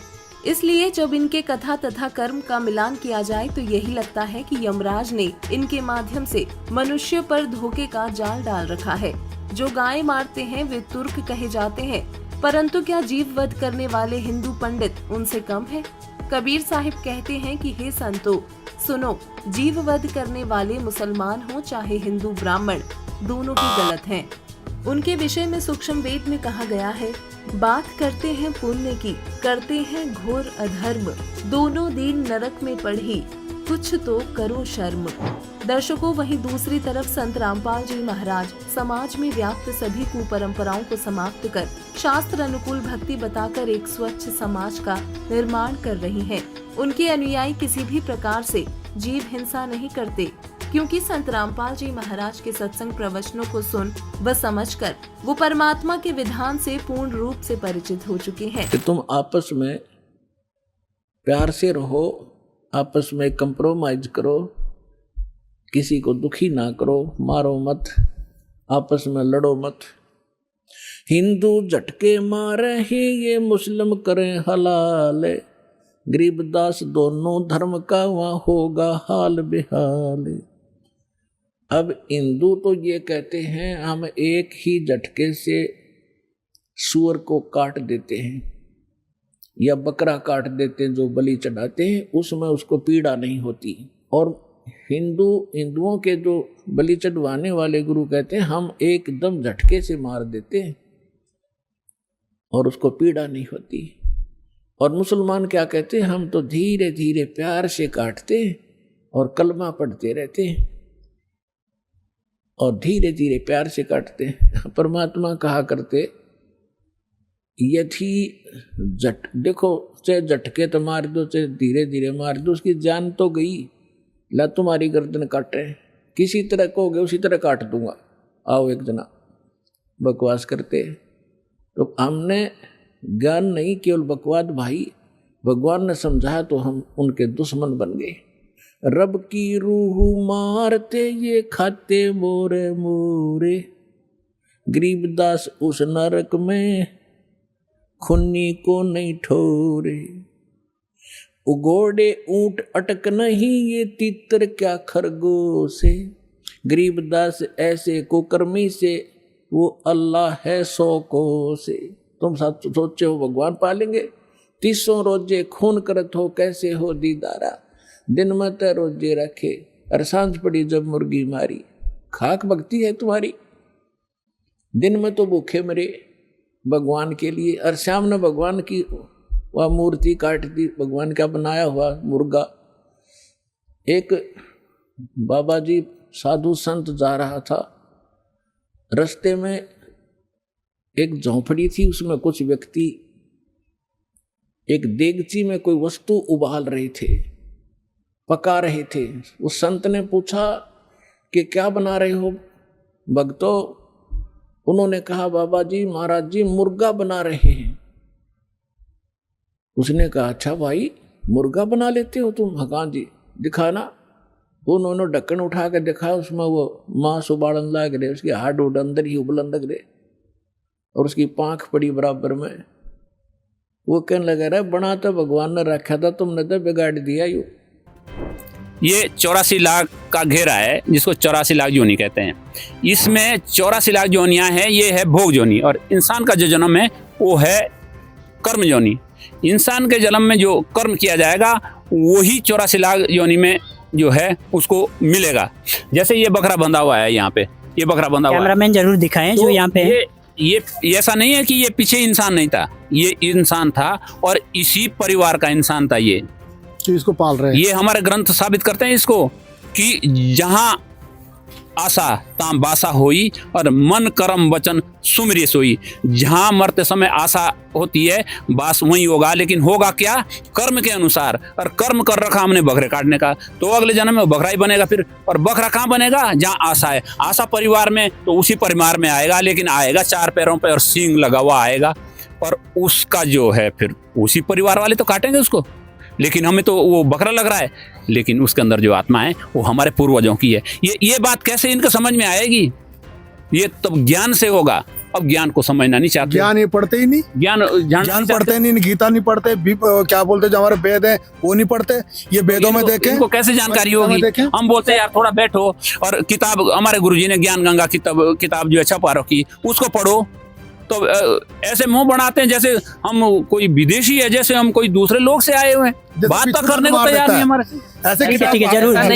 Speaker 8: इसलिए जब इनके कथा तथा कर्म का मिलान किया जाए तो यही लगता है कि यमराज ने इनके माध्यम से मनुष्य पर धोखे का जाल डाल रखा है। जो गाय मारते हैं वे तुर्क कहे जाते हैं, परंतु क्या जीव वध करने वाले हिंदू पंडित उनसे कम है? कबीर साहिब कहते हैं कि हे संतो सुनो, जीव वध करने वाले मुसलमान हो चाहे हिंदू ब्राह्मण, दोनों ही गलत हैं। उनके विषय में सूक्ष्म वेद में कहा गया है, बात करते हैं पुण्य की, करते हैं घोर अधर्म, दोनों दिन नरक में पड़ी, कुछ तो करो शर्म। दर्शकों, वहीं दूसरी तरफ संत रामपाल जी महाराज समाज में व्याप्त सभी कुपरंपराओं को समाप्त कर शास्त्र अनुकूल भक्ति बताकर एक स्वच्छ समाज का निर्माण कर रही हैं। उनके अनुयायी किसी भी प्रकार से जीव हिंसा नहीं करते, क्योंकि संत रामपाल जी महाराज के सत्संग प्रवचनों को सुन व समझकर वो परमात्मा के विधान से पूर्ण रूप से परिचित हो चुके हैं।
Speaker 9: कि तुम आपस में प्यार से रहो, आपस में कंप्रोमाइज करो, किसी को दुखी ना करो, मारो मत, आपस में लड़ो मत। हिंदू झटके मारे ही ये मुस्लिम करें हलाल, गरीबदास दोनों धर्म का वहाँ होगा हाल बेहाल। अब हिंदू तो ये कहते हैं हम एक ही झटके से सूअर को काट देते हैं या बकरा काट देते हैं, जो बलि चढ़ाते हैं उसमें उसको पीड़ा नहीं होती। और हिंदुओं के जो बलि चढ़वाने वाले गुरु कहते हैं हम एकदम झटके से मार देते हैं और उसको पीड़ा नहीं होती। और मुसलमान क्या कहते हैं, हम तो धीरे धीरे प्यार से काटते हैं और कलमा पढ़ते रहते हैं और धीरे धीरे प्यार से काटते हैं। परमात्मा कहा करते, यदि देखो चाहे झटके तो मार दो चाहे धीरे धीरे मार दो, उसकी जान तो गई। ला तुम्हारी गर्दन काटे, किसी तरह कहोगे उसी तरह काट दूंगा, आओ एक जना। बकवास करते तो हमने ज्ञान नहीं, केवल बकवाद भाई। भगवान ने समझाया तो हम उनके दुश्मन बन गए। रब की रूह मारते ये खाते मोरे मोरे, गरीबदास उस नरक में खुन्नी को नहीं ठोरे। उगोड़े ऊंट अटक नहीं ये तीतर क्या खरगोश, गरीबदास ऐसे कुकर्मी से वो अल्लाह है 100 कोस। तुम सोचे हो भगवान पालेंगे, 300 रोजे खून करत हो कैसे हो दीदारा, दिन में तो रोजे रखे और सांझ पड़ी जब मुर्गी मारी। खाक भक्ति है तुम्हारी, दिन में तो भूखे मरे भगवान के लिए और शाम ने भगवान की वह मूर्ति काट दी, भगवान का बनाया हुआ मुर्गा। एक बाबा जी साधु संत जा रहा था, रास्ते में एक झोंपड़ी थी, उसमें कुछ व्यक्ति एक देगची में कोई वस्तु उबाल रहे थे, पका रहे थे। उस संत ने पूछा कि क्या बना रहे हो भक्तों? उन्होंने कहा बाबा जी महाराज जी मुर्गा बना रहे हैं। उसने कहा अच्छा भाई मुर्गा बना लेते हो तुम? हाँ जी दिखाना। उन्होंने ढक्कन उठा के दिखाया, उसमें वो मांस उबालन लग रहे, उसके हाड उड अंदर ही उबलन लग रहे और उसकी पाँख पड़ी बराबर में। वो कहने लगा रहा बना तो भगवान ने रखा था, तुमने तो बिगाड़ दिया।
Speaker 4: ये 84 लाख का घेरा है जिसको 84 लाख जोनी कहते हैं। इसमें 84 लाख जोनियाँ हैं। ये है भोग जोनी और इंसान का जो जन्म है वो है कर्म जोनी। इंसान के जन्म में जो कर्म किया जाएगा वही 84 लाख जोनी में जो है उसको मिलेगा। जैसे ये बकरा बंधा हुआ है, यहाँ पे ये बकरा बंधा हुआ है,
Speaker 2: कैमरामैन जरूर दिखाएं जो यहाँ पे
Speaker 4: ये ऐसा नहीं है कि ये पीछे इंसान नहीं था, ये इंसान था और इसी परिवार का इंसान था। ये
Speaker 6: इसको पाल रहे हैं।
Speaker 4: ये हमारे ग्रंथ साबित करते हैं इसको कि जहां आशा ताम बासा होई और मन कर्म वचन सुमरी सोई। जहां मरते समय आशा होती है बास वहीं होगा, लेकिन होगा क्या? कर्म के अनुसार। और कर्म कर रखा हमने बकरे काटने का, तो अगले जन्म में बकरा ही बनेगा फिर। और बकरा कहाँ बनेगा? जहाँ आशा है। आशा परिवार में तो उसी परिवार में आएगा, लेकिन आएगा 4 पैरों पर और सींग लगा हुआ आएगा, और उसका जो है फिर उसी परिवार वाले तो काटेंगे उसको। लेकिन हमें तो वो बकरा लग रहा है, लेकिन उसके अंदर जो आत्मा है वो हमारे पूर्वजों की है। ये बात कैसे इनके समझ में आएगी? ये तो ज्ञान से होगा। अब ज्ञान को समझना नहीं चाहते।
Speaker 6: ज्ञान ये पढ़ते ही नहीं, ज्ञान पढ़ते नहीं, गीता नहीं पढ़ते, क्या बोलते जो हमारे वेद है वो नहीं पढ़ते। ये वेदों में देखें,
Speaker 4: इनको कैसे जानकारी होगी? हम बोलते हैं यार थोड़ा बैठो और किताब, हमारे गुरुजी ने ज्ञान गंगा किताब जो है छपा रखी, उसको पढ़ो। तो ऐसे मुंह बनाते हैं जैसे हम कोई विदेशी है, जैसे हम कोई दूसरे लोग से आए हुए हैं, बात तक करने को तैयार नहीं हमारे से।
Speaker 6: ऐसे
Speaker 2: ठीक है, जरूर सर।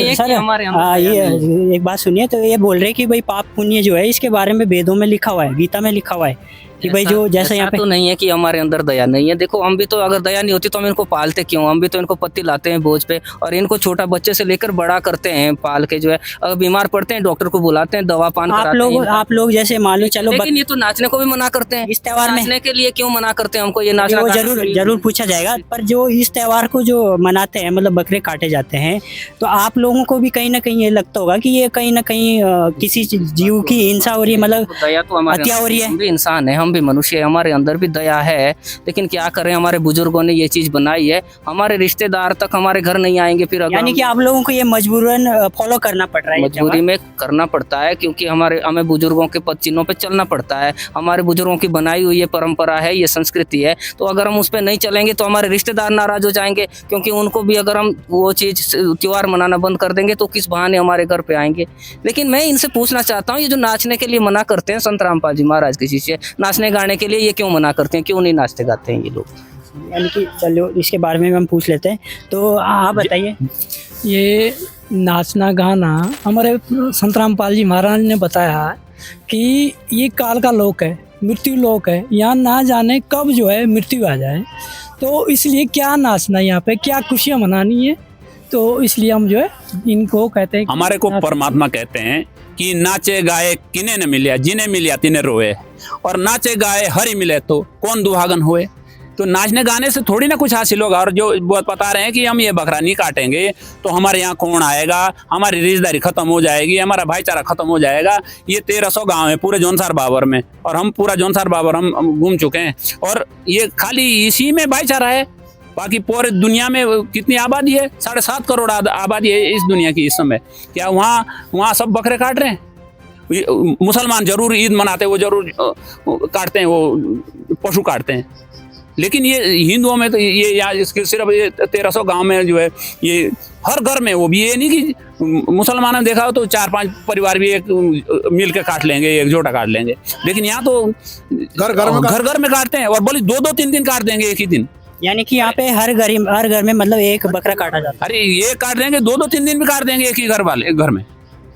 Speaker 2: ये एक बात सुनिए, तो ये बोल रहे कि भाई पाप पुण्य जो है इसके बारे में वेदों में लिखा हुआ है, गीता में लिखा हुआ है कि भाई जो जैसे यहाँ पे
Speaker 1: तो नहीं है कि हमारे अंदर दया नहीं है। देखो हम भी तो, अगर दया नहीं होती तो हम इनको पालते क्यों? हम भी तो इनको पत्ती लाते हैं बोझ पे, और इनको छोटा बच्चे से लेकर बड़ा करते हैं पाल के, जो है अगर बीमार पड़ते हैं डॉक्टर को बुलाते हैं, दवा पान कराते हैं।
Speaker 2: आप लोग जैसे मान लो चलो,
Speaker 1: लेकिन ये तो नाचने को भी मना करते हैं।
Speaker 2: इस त्योहार में
Speaker 1: नाचने के लिए क्यों मना करते हैं हमको? ये नाचना
Speaker 2: वो जरूर पूछा जाएगा। पर जो इस त्योहार को जो मनाते हैं, मतलब बकरे काटे जाते हैं, तो आप लोगों को भी कहीं ना कहीं ये लगता होगा कि ये कहीं ना कहीं किसी जीव की हिंसा हो रही है, मतलब
Speaker 1: दया तो
Speaker 2: हत्या हो रही है।
Speaker 1: हम भी इंसान है, हम भी मनुष्य है, हमारे अंदर भी दया है, लेकिन क्या करें, हमारे बुजुर्गों ने ये चीज बनाई है। हमारे रिश्तेदार तक हमारे घर नहीं आएंगे फिर,
Speaker 2: यानी कि आप लोगों को ये मजबूरन फॉलो करना पड़ रहा है।
Speaker 1: मजबूरी में करना पड़ता है, क्योंकि हमें बुजुर्गों के पद चिन्हों पे चलना पड़ता है। हमारे बुजुर्गों की बनाई हुई ये परंपरा है, ये संस्कृति है। तो अगर हम उस पर नहीं चलेंगे तो हमारे रिश्तेदार नाराज हो जाएंगे, क्योंकि उनको भी अगर हम वो चीज त्योहार मनाना बंद कर देंगे तो किस बहाने हमारे घर पे आएंगे। लेकिन मैं इनसे पूछना चाहता हूँ, ये जो नाचने के लिए मना करते हैं, संत रामपाल जी महाराज के शिष्य नाचने गाने के लिए ये क्यों मना करते हैं? क्यों नहीं नाचते गाते हैं ये लोग?
Speaker 2: यानी कि चलो इसके बारे में हम पूछ लेते हैं। तो आप बताइए।
Speaker 10: ये नाचना गाना हमारे संत रामपाल जी महाराज ने बताया कि ये काल का लोक है, मृत्यु लोक है, यहाँ ना जाने कब जो है मृत्यु आ जाए, तो इसलिए क्या नाचना, यहाँ पे क्या खुशियाँ मनानी है, तो इसलिए हम जो है इनको कहते हैं।
Speaker 4: हमारे को परमात्मा कहते हैं कि नाचे गाए किने न मिलिया, जिन्हें मिलिया तिन्हें रोए, और नाचे गाए हरि मिले तो कौन दुहागन हुए। तो नाचने गाने से थोड़ी ना कुछ हासिल होगा। और जो बहुत बता रहे हैं कि हम ये बकरा नहीं काटेंगे तो हमारे यहाँ कौन आएगा, हमारी रिश्तेदारी खत्म हो जाएगी, हमारा भाईचारा खत्म हो जाएगा। ये 1300 गांव है पूरे जौनसार बाबर में, और हम पूरा जौनसार बाबर हम घूम चुके हैं, और ये खाली इसी में भाईचारा है। बाकी पूरे दुनिया में कितनी आबादी है? 7.5 करोड़ आबादी है इस दुनिया की इस समय। क्या वहाँ सब बकरे काट रहे हैं? मुसलमान जरूर ईद मनाते हैं, वो जरूर काटते हैं, वो पशु काटते हैं। लेकिन ये हिंदुओं में तो ये यहाँ इसके सिर्फ ये 1300 गांव में जो है ये हर घर में, वो भी ये नहीं कि मुसलमानों ने देखा हो तो 4-5 परिवार भी एक मिल के काट लेंगे, एक जोटा काट लेंगे। लेकिन यहाँ तो घर में काटते हैं, और बोले 2-3 दिन काट देंगे एक ही दिन।
Speaker 2: यानी कि यहाँ पे हर घर में मतलब एक बकरा काटा जाता है।
Speaker 4: अरे ये काट देंगे, 2-3 दिन भी काट देंगे एक ही घर वाले, एक घर में।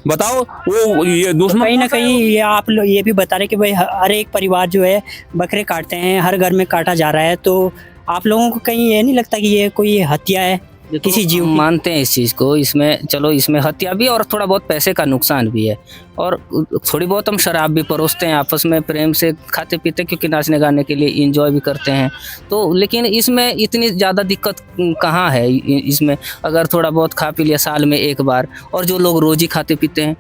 Speaker 4: बताओ वो ये दुश्मन
Speaker 2: कहीं ना कहीं ये आप लोग ये भी बता रहे कि भाई हर एक परिवार जो है बकरे काटते हैं, हर घर में काटा जा रहा है, तो आप लोगों को कहीं ये नहीं लगता कि ये कोई हत्या है किसी जीव की?
Speaker 1: मानते हैं इस चीज़ को, इसमें चलो इसमें हत्या भी और थोड़ा बहुत पैसे का नुकसान भी है, और थोड़ी बहुत हम शराब भी परोसते हैं आपस में, प्रेम से खाते पीते, क्योंकि नाचने गाने के लिए इंजॉय भी करते हैं। तो लेकिन इसमें इतनी ज़्यादा दिक्कत कहाँ है? इसमें अगर थोड़ा बहुत खा पी लिया साल में एक बार, और जो लोग रोज़ ही खाते पीते हैं,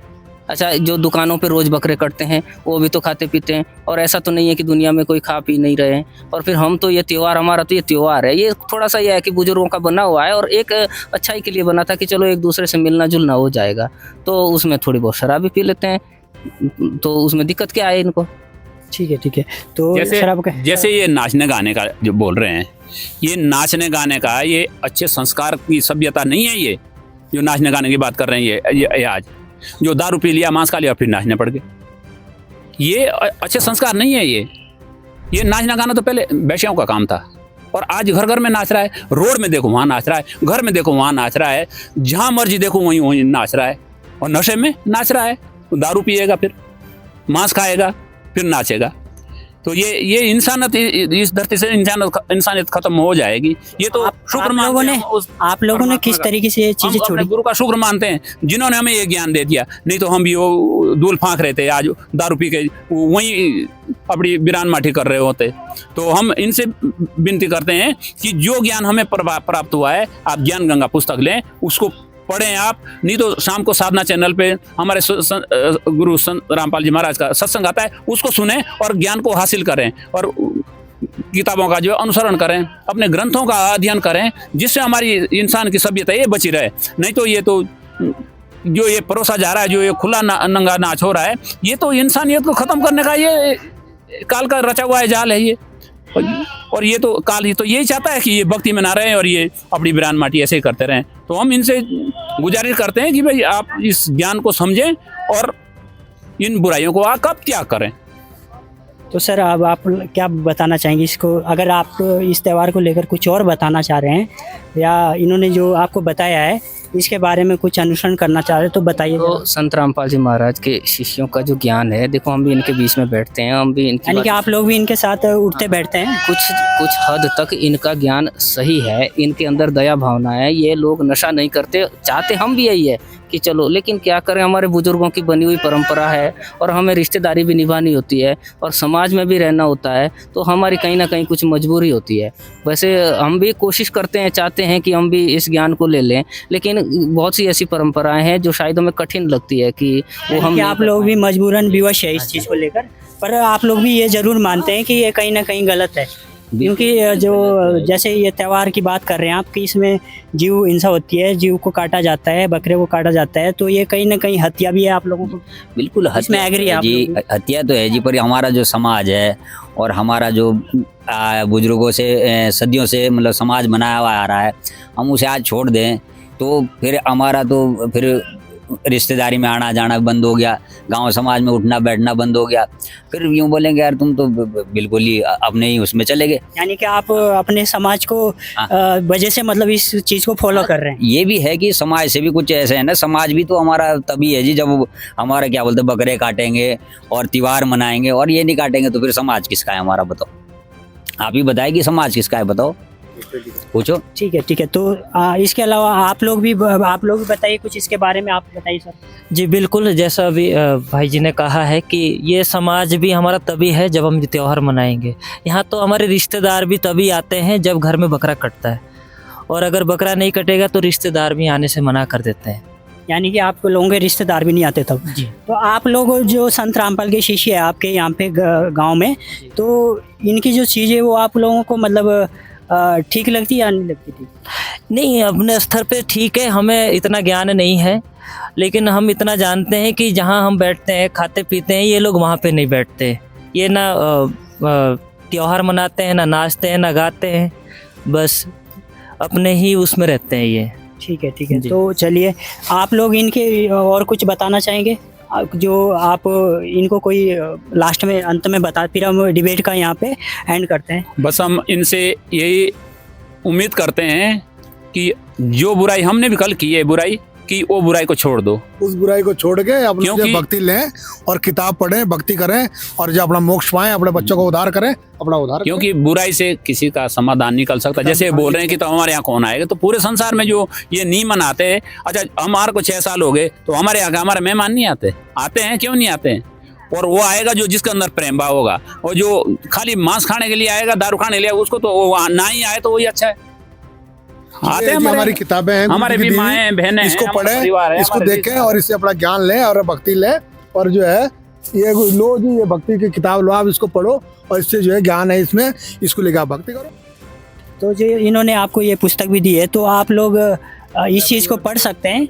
Speaker 1: अच्छा जो दुकानों पे रोज़ बकरे कटते हैं वो भी तो खाते पीते हैं, और ऐसा तो नहीं है कि दुनिया में कोई खा पी नहीं रहे हैं। और फिर हम तो ये त्यौहार, हमारा तो ये त्यौहार है, ये थोड़ा सा ये है कि बुजुर्गों का बना हुआ है, और एक अच्छाई के लिए बना था कि चलो एक दूसरे से मिलना जुलना हो जाएगा। तो उसमें थोड़ी बहुत शराब भी पी लेते हैं, तो उसमें दिक्कत क्या है इनको?
Speaker 2: ठीक है। तो
Speaker 4: जैसे ये नाचने गाने का जो बोल रहे हैं, ये नाचने गाने का ये अच्छे संस्कार की सभ्यता नहीं है। ये जो नाचने गाने की बात कर रहे हैं ये आज जो दारू पी लिया, मांस खा लिया, फिर नाचने पड़ गए, ये अच्छे संस्कार नहीं है। ये नाचना गाना तो पहले वैश्यों का काम था, और आज घर घर में नाच रहा है। रोड में देखो वहाँ नाच रहा है, घर में देखो वहाँ नाच रहा है, जहाँ मर्जी देखो वहीं नाच रहा है, और नशे में नाच रहा है। दारू पिएगा, फिर मांस खाएगा, फिर नाचेगा। तो ये इंसानियत, इस धरती से इंसानियत खत्म हो जाएगी। ये तो
Speaker 2: आप लोगों ने किस तरीके से ये चीजें छोड़ी?
Speaker 4: गुरु का शुक्र मानते हैं जिन्होंने हमें ये ज्ञान दे दिया, नहीं तो हम भी वो धूल फांक रहे थे, आज दारू पी के वहीं अपनी बिरान माठी कर रहे होते। तो हम इनसे विनती करते हैं कि जो ज्ञान हमें प्राप्त हुआ है, आप ज्ञान गंगा पुस्तक लें, उसको पढ़ें आप, नहीं तो शाम को साधना चैनल पे हमारे गुरु संत रामपाल जी महाराज का सत्संग आता है, उसको सुने और ज्ञान को हासिल करें, और किताबों का जो अनुसरण करें, अपने ग्रंथों का अध्ययन करें, जिससे हमारी इंसान की सभ्यता ये बची रहे। नहीं तो ये तो जो ये परोसा जा रहा है, जो ये खुला नंगा नाच हो रहा है, ये तो इंसानियत को ख़त्म करने का ये काल का रचा हुआ है जाल है ये। और ये तो काल ही तो यही चाहता है कि ये भक्ति में ना रहे और ये अपनी बिरान माटी ऐसे ही करते रहें। तो हम इनसे गुजारिश करते हैं कि भाई आप इस ज्ञान को समझें और इन बुराइयों को आप कब त्याग करें।
Speaker 2: तो सर अब आप क्या बताना चाहेंगे इसको, अगर आप इस त्यौहार को लेकर कुछ और बताना चाह रहे हैं या इन्होंने जो आपको बताया है इसके बारे में कुछ अनुसरण करना चाह रहे हैं तो बताइए।
Speaker 1: तो संत रामपाल जी महाराज के शिष्यों का जो ज्ञान है, देखो हम भी इनके बीच में बैठते हैं, हम भी इनकी
Speaker 2: यानी कि आप लोग भी इनके साथ उठते बैठते हैं।
Speaker 1: कुछ हद तक इनका ज्ञान सही है, इनके अंदर दया भावना है, ये लोग नशा नहीं करते, चाहते हम भी यही है कि चलो, लेकिन क्या करें, हमारे बुजुर्गों की बनी हुई परंपरा है और हमें रिश्तेदारी भी निभानी होती है और समाज में भी रहना होता है, तो हमारी कहीं ना कहीं कुछ मजबूरी होती है। वैसे हम भी कोशिश करते हैं, चाहते हैं कि हम भी इस ज्ञान को ले लें, लेकिन बहुत सी ऐसी परंपराएं हैं जो शायद हमें कठिन लगती है कि वो हम
Speaker 2: आप लोग भी मजबूरन विवश है इस चीज़ को लेकर, पर आप लोग भी ये जरूर मानते हैं कि ये कहीं ना कहीं गलत है, क्योंकि जो जैसे ये त्यौहार की बात कर रहे हैं आप कि इसमें जीव हिंसा होती है, जीव को काटा जाता है, बकरे को काटा जाता है, तो ये कहीं ना कहीं हत्या भी है आप लोगों को।
Speaker 7: बिल्कुल
Speaker 2: इसमें एग्री है आप
Speaker 7: जी,
Speaker 2: लोग?
Speaker 7: हत्या तो है जी, पर हमारा जो समाज है और हमारा जो बुजुर्गों से सदियों से मतलब समाज बनाया हुआ आ रहा है, हम उसे आज छोड़ दें तो फिर हमारा तो फिर रिश्तेदारी में आना जाना बंद हो गया, गांव समाज में उठना बैठना बंद हो गया, फिर यूँ बोलेंगे यार तुम तो बिल्कुल ही अपने ही उसमें चले गए।
Speaker 2: यानी कि आप अपने समाज को वजह से मतलब इस चीज़ को फॉलो कर रहे हैं।
Speaker 7: ये भी है कि समाज से भी कुछ ऐसे है ना, समाज भी तो हमारा तभी है जी जब हमारा क्या बोलते बकरे काटेंगे और त्योहार मनाएंगे और ये नहीं काटेंगे तो फिर समाज किसका है हमारा, बताओ। आप ही बताए कि समाज किसका है, बताओ, पूछो।
Speaker 2: ठीक है। तो इसके अलावा आप लोग भी बताइए कुछ इसके बारे में, आप बताइए सर।
Speaker 5: जी बिल्कुल, जैसा अभी भाई जी ने कहा है कि ये समाज भी हमारा तभी है जब हम त्यौहार मनाएंगे। यहाँ तो हमारे रिश्तेदार भी तभी आते हैं जब घर में बकरा कटता है, और अगर बकरा नहीं कटेगा तो रिश्तेदार भी आने से मना कर देते हैं।
Speaker 2: यानी कि आप लोगों के रिश्तेदार भी नहीं आते तब जी। तो आप लोग जो संत रामपाल के शिष्य है आपके यहाँ पे गाँव में, तो इनकी जो चीज़ें वो आप लोगों को मतलब ठीक लगती है या नहीं लगती? ठीक
Speaker 5: नहीं, अपने स्तर पे ठीक है, हमें इतना ज्ञान नहीं है, लेकिन हम इतना जानते हैं कि जहाँ हम बैठते हैं खाते पीते हैं ये लोग वहाँ पे नहीं बैठते। ये ना त्योहार मनाते हैं, ना नाचते हैं, ना गाते हैं, बस अपने ही उसमें रहते हैं ये।
Speaker 2: ठीक है। तो चलिए, आप लोग इनके और कुछ बताना चाहेंगे जो आप इनको कोई लास्ट में अंत में बता, फिर हम डिबेट का यहाँ पे एंड करते हैं।
Speaker 4: बस हम इनसे यही उम्मीद करते हैं कि जो बुराई हमने भी कल की है बुराई कि वो बुराई को छोड़ दो,
Speaker 6: उस बुराई को छोड़ के अपनी जो भक्ति लें और किताब पढ़ें, भक्ति करें और जो अपना मोक्ष पाएं, अपने बच्चों को उद्धार करें, अपना उद्धार करें।
Speaker 4: क्योंकि बुराई से किसी का समाधान निकल सकता है। जैसे बोल रहे हैं कि तो हमारे यहाँ कौन आएगा, तो पूरे संसार में जो ये नहीं मनाते हैं, अच्छा हमारे को 6 साल हो गए तो हमारे यहाँ हमारे मेहमान नहीं आते हैं, क्यों नहीं आते हैं? और वो आएगा जो जिसके अंदर प्रेम भाव होगा, और जो खाली मांस खाने के लिए आएगा, दारू खाने के लिए, उसको तो ना ही आए तो वही अच्छा है। आते हैं
Speaker 6: हमारी किताबें हैं,
Speaker 4: हमारे भी माएँ बहनें,
Speaker 6: इसको पढ़ें, इसको देखें और इससे अपना ज्ञान लें और भक्ति लें, और जो है ये लो जी, ये भक्ति की किताब लो, आप इसको पढ़ो और इससे जो है ज्ञान है इसमें, इसको लेकर आप भक्ति करो।
Speaker 2: तो जो इन्होंने आपको ये पुस्तक भी दी है, तो आप लोग इस चीज़ को पढ़ सकते हैं।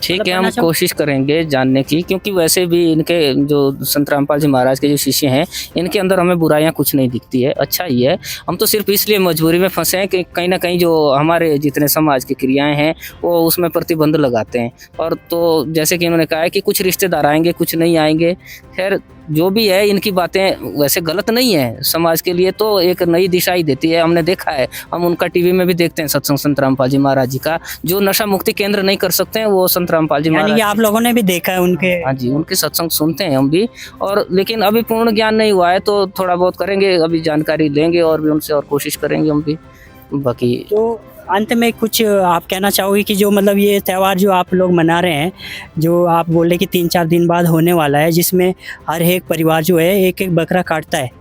Speaker 1: ठीक है, हम कोशिश करेंगे जानने की, क्योंकि वैसे भी इनके जो संत रामपाल जी महाराज के जो शिष्य हैं, इनके अंदर हमें बुराइयां कुछ नहीं दिखती है, अच्छा ही है। हम तो सिर्फ इसलिए मजबूरी में फंसे हैं कि कहीं ना कहीं जो हमारे जितने समाज की क्रियाएं हैं वो उसमें प्रतिबंध लगाते हैं। और तो जैसे कि इन्होंने कहा है कि कुछ रिश्तेदार आएंगे, कुछ नहीं आएंगे, खैर जो भी है इनकी बातें वैसे गलत नहीं है, समाज के लिए तो एक नई दिशा ही देती है। हमने देखा है, हम उनका टीवी में भी देखते हैं सत्संग संत रामपाल जी महाराज जी का, जो नशा मुक्ति केंद्र नहीं कर सकते हैं वो संत रामपाल जी महाराज,
Speaker 2: आप लोगों ने भी देखा है उनके?
Speaker 1: हाँ जी, उनके सत्संग सुनते हैं हम भी, और लेकिन अभी पूर्ण ज्ञान नहीं हुआ है तो थोड़ा बहुत करेंगे, अभी जानकारी लेंगे और भी उनसे और कोशिश करेंगे हम भी। बाकी
Speaker 2: तो अंत में कुछ आप कहना चाहोगे कि जो मतलब ये त्यौहार जो आप लोग मना रहे हैं, जो आप बोल रहे कि 3-4 दिन बाद होने वाला है, जिसमें हर एक परिवार जो है एक एक बकरा काटता है,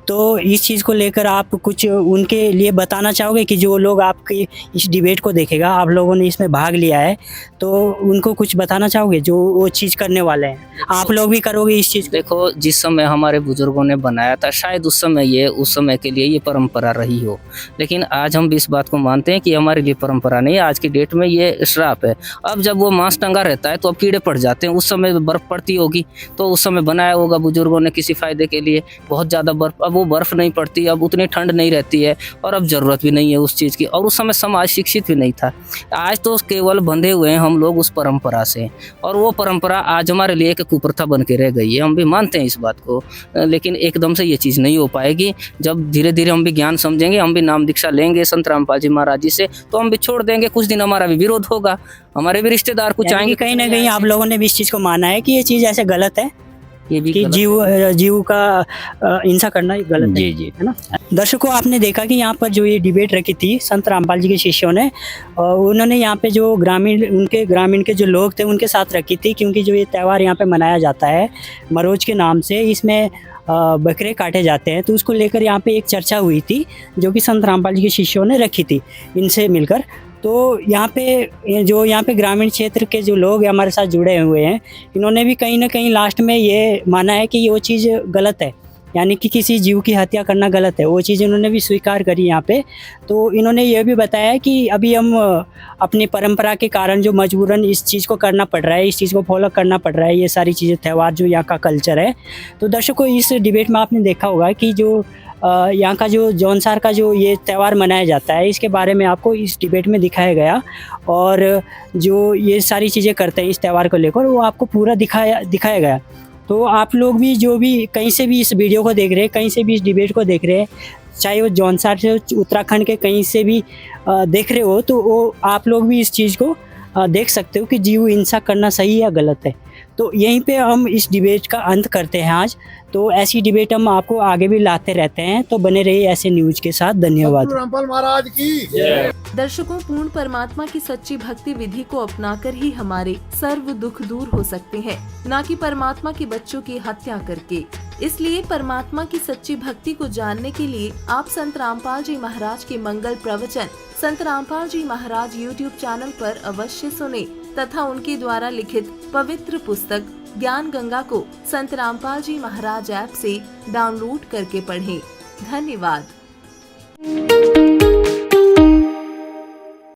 Speaker 2: तो इस चीज़ को लेकर आप कुछ उनके लिए बताना चाहोगे कि जो लोग आपके इस डिबेट को देखेगा, आप लोगों ने इसमें भाग लिया है, तो उनको कुछ बताना चाहोगे जो वो चीज़ करने वाले हैं? आप लोग भी करोगे इस चीज़ को?
Speaker 1: देखो, जिस समय हमारे बुजुर्गों ने बनाया था, शायद उस समय के लिए ये परंपरा रही हो, लेकिन आज हम भी इस बात को मानते हैं कि हमारे लिए परंपरा नहीं है, आज की डेट में ये श्राप है। अब जब वो मांस टंगा रहता है तो अब कीड़े पड़ जाते हैं। उस समय बर्फ़ पड़ती होगी तो उस समय बनाया होगा बुजुर्गों ने किसी फ़ायदे के लिए, बहुत ज़्यादा बर्फ़। अब वो बर्फ़ नहीं पड़ती, अब उतनी ठंड नहीं रहती है और अब ज़रूरत भी नहीं है उस चीज़ की, और उस समय समाज शिक्षित भी नहीं था। आज तो केवल बंधे हुए हैं हम लोग उस परंपरा से, और वो परंपरा आज हमारे लिए एक कुप्रथा बन के रह गई है। हम भी मानते हैं इस बात को, लेकिन एकदम से ये चीज़ नहीं हो पाएगी। जब धीरे धीरे हम भी ज्ञान समझेंगे, हम भी नाम दीक्षा लेंगे संत रामपाल जी महाराज जी से, तो हम भी छोड़ देंगे। कुछ दिन हमारा भी विरोध होगा, हमारे भी रिश्तेदार कुछ
Speaker 2: यानी
Speaker 1: आएंगे।
Speaker 2: कि कहीं ना कहीं आप लोगों ने भी इस चीज़ को माना है कि ये चीज़ ऐसे गलत है
Speaker 1: ये भी
Speaker 2: कि
Speaker 1: गलत
Speaker 2: जीव का हिंसा करना ये गलत
Speaker 7: जी जी।
Speaker 2: है ना। दर्शकों, आपने देखा कि यहाँ पर जो ये डिबेट रखी थी संत रामपाल जी के शिष्यों ने, उन्होंने यहाँ पे जो ग्रामीण के जो लोग थे उनके साथ रखी थी, क्योंकि जो ये त्यौहार यहाँ पे मनाया जाता है मरोज के नाम से, इसमें बकरे काटे जाते हैं, तो उसको लेकर यहाँ पे एक चर्चा हुई थी जो कि संत रामपाल जी के शिष्यों ने रखी थी इनसे मिलकर। तो यहाँ पे ग्रामीण क्षेत्र के जो लोग हमारे साथ जुड़े हुए हैं, इन्होंने भी कहीं ना कहीं लास्ट में ये माना है कि वो चीज़ गलत है, यानी कि किसी जीव की हत्या करना गलत है। वो चीज़ इन्होंने भी स्वीकार करी यहाँ पे। तो इन्होंने ये भी बताया कि अभी हम अपनी परंपरा के कारण जो मजबूरन इस चीज़ को करना पड़ रहा है, इस चीज़ को फॉलो करना पड़ रहा है, ये सारी चीज़ें त्यौहार जो यहाँ का कल्चर है। तो दर्शकों, इस डिबेट में आपने देखा होगा कि जो यहाँ का जो जौनसार का जो ये त्यौहार मनाया जाता है, इसके बारे में आपको इस डिबेट में दिखाया गया, और जो ये सारी चीज़ें करते हैं इस त्यौहार को लेकर वो आपको पूरा दिखाया गया। तो आप लोग भी जो भी कहीं से भी इस वीडियो को देख रहे हैं, कहीं से भी इस डिबेट को देख रहे हैं, चाहे वो जौनसार से उत्तराखंड के कहीं से भी देख रहे हो, तो वो आप लोग भी इस चीज़ को देख सकते हो कि जीव हिंसा करना सही या गलत है। तो यहीं पे हम इस डिबेट का अंत करते हैं आज। तो ऐसी डिबेट हम आपको आगे भी लाते रहते हैं, तो बने रहिए ऐसे न्यूज के साथ। धन्यवाद।
Speaker 6: रामपाल महाराज की।
Speaker 8: दर्शकों, पूर्ण परमात्मा की सच्ची भक्ति विधि को अपनाकर ही हमारे सर्व दुख दूर हो सकते हैं, न कि परमात्मा के बच्चों की हत्या करके। इसलिए परमात्मा की सच्ची भक्ति को जानने के लिए आप संत रामपाल जी महाराज के मंगल प्रवचन संत रामपाल जी महाराज YouTube चैनल पर अवश्य सुने, तथा उनके द्वारा लिखित पवित्र पुस्तक ज्ञान गंगा को संत रामपाल जी महाराज ऐप से डाउनलोड करके पढ़ें। धन्यवाद।